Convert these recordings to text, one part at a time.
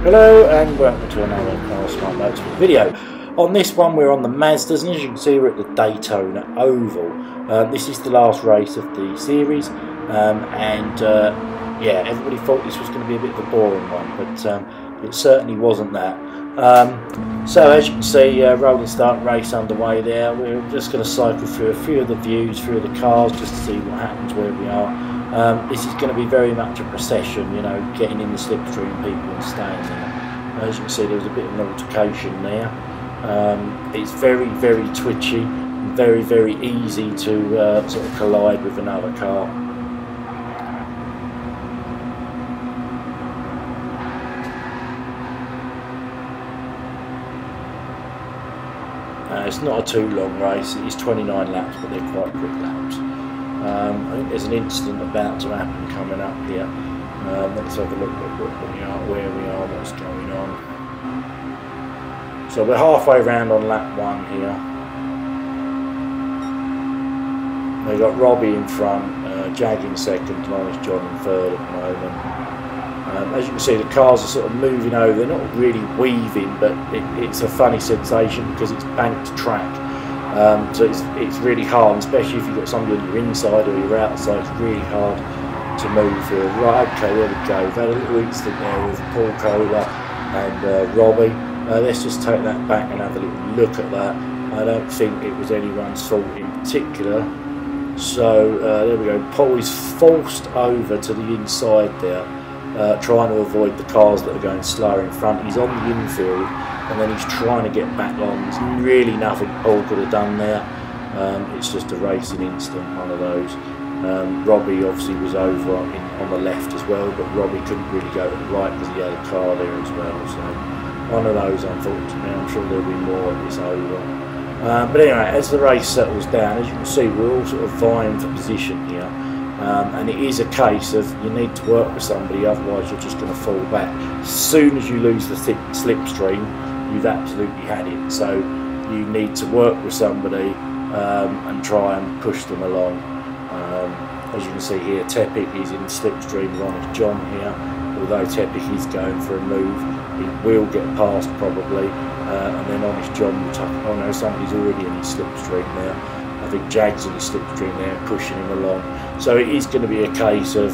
Hello and welcome to another Cars Smart Motorsport video. On this one we're on the Mazdas, and as you can see we're at the Daytona Oval. This is the last race of the series, yeah, everybody thought this was going to be a bit of a boring one, but it certainly wasn't that. So as you can see, rolling start race underway there. We're just going to cycle through a few of the views, through the cars, just to see what happens where we are. This is going to be very much a procession, you know, getting in the slipstream people and staying there. As you can see, there was a bit of an altercation there. It's very, very twitchy, and very, very easy to sort of collide with another car. It's not a too long race. It is 29 laps, but they're quite quick laps. I think there's an incident about to happen coming up here. Let's have a look at where we are, what's going on. So we're halfway around on lap 1 here. We've got Robbie in front, Jag in second, and Honest John in third at the moment. As you can see, the cars are sort of moving over. They're not really weaving, but it's a funny sensation because it's banked track. So it's really hard, especially if you've got somebody on your inside or your outside. It's really hard to move here. Right, okay, there we go. We've had a little incident there with Paul Kohler and Robbie. Let's just take that back and have a little look at that. I don't think it was anyone's fault in particular. So there we go. Paul is forced over to the inside there, trying to avoid the cars that are going slower in front. He's on the infield, and then he's trying to get back on. There's really nothing Paul could have done there. It's just a racing incident, one of those. Robbie obviously was over on the left as well, but Robbie couldn't really go to the right because he had a car there as well. So one of those, unfortunately. I'm sure there'll be more of this over. But anyway, as the race settles down, as you can see, we're all sort of vying for position here. And it is a case of you need to work with somebody, otherwise you're just going to fall back. As soon as you lose the slipstream, you've absolutely had it. So you need to work with somebody and try and push them along. As you can see here, Tepic is in slipstream with Honest John here. Although Tepic is going for a move, he will get past probably, and then Honest John will tuck. Oh no, somebody's already in his slipstream there. I think Jag's in his slipstream there, pushing him along. So it is going to be a case of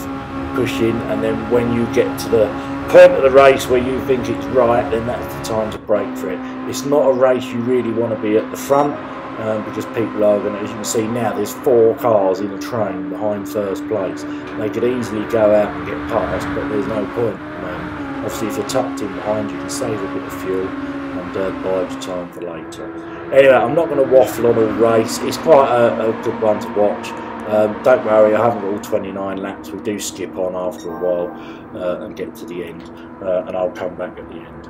pushing, and then when you get to the point of the race where you think it's right, then that's the time to break for it. It's not a race you really want to be at the front, because people are going to, as you can see now, there's 4 cars in a train behind first place. They could easily go out and get past, but there's no point. Obviously, if you're tucked in behind, you can save a bit of fuel and buy your time for later. Anyway, I'm not going to waffle on all race. It's quite a good one to watch. Don't worry, I haven't got all 29 laps. We do skip on after a while and get to the end, and I'll come back at the end.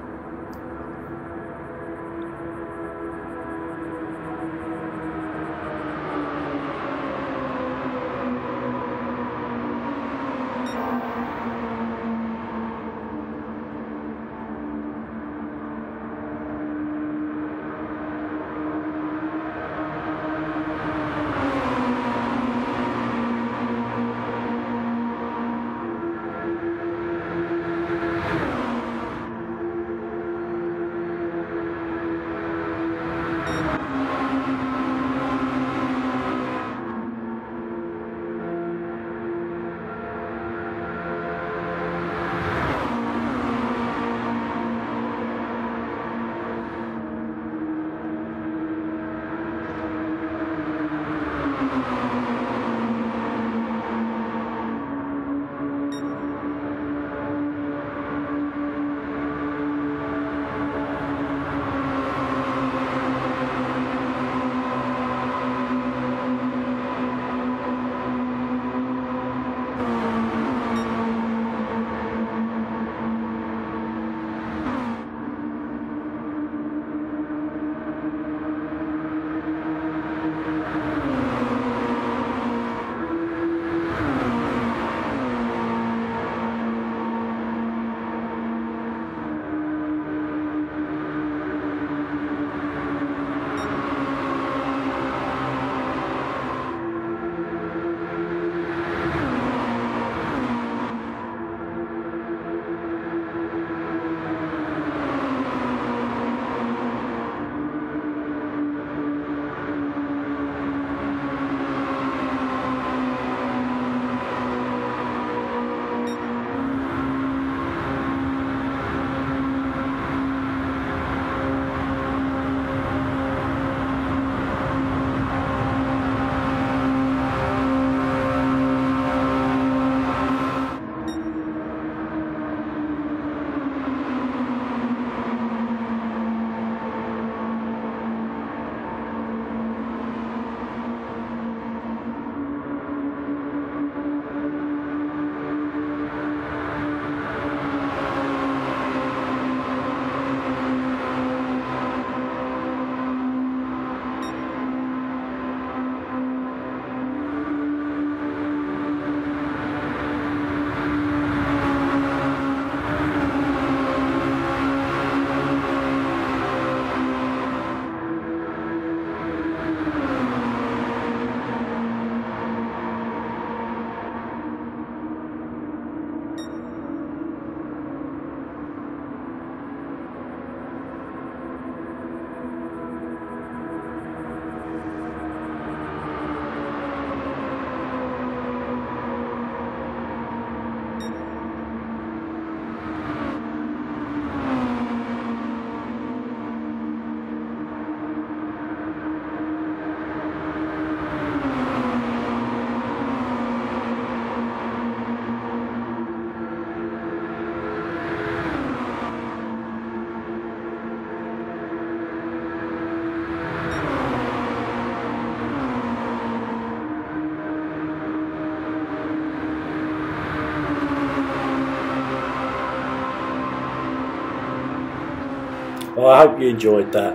Well, I hope you enjoyed that.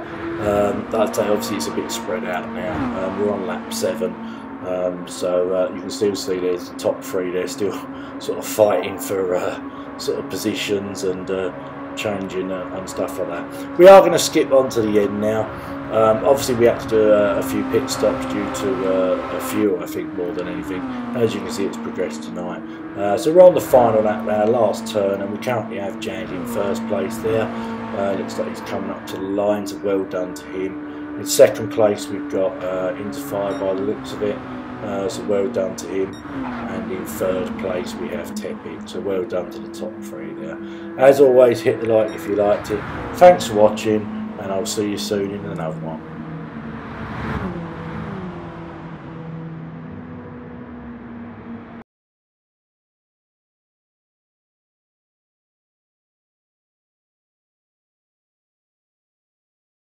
I'd say obviously it's a bit spread out now. We're on lap 7, so you can still see there's the top 3. They're still sort of fighting for sort of positions and changing and stuff like that. We are going to skip on to the end now. Obviously we had to do a few pit stops due to fuel, I think, more than anything. As you can see, it's progressed tonight. So we're on the final lap, our last turn, and we currently have Jag in first place there. Looks like he's coming up to the line, so well done to him. In second place we've got Interfire by the looks of it, so well done to him. And in third place we have Tepid, so well done to the top 3 there. As always, hit the like if you liked it. Thanks for watching, and I'll see you soon in another one.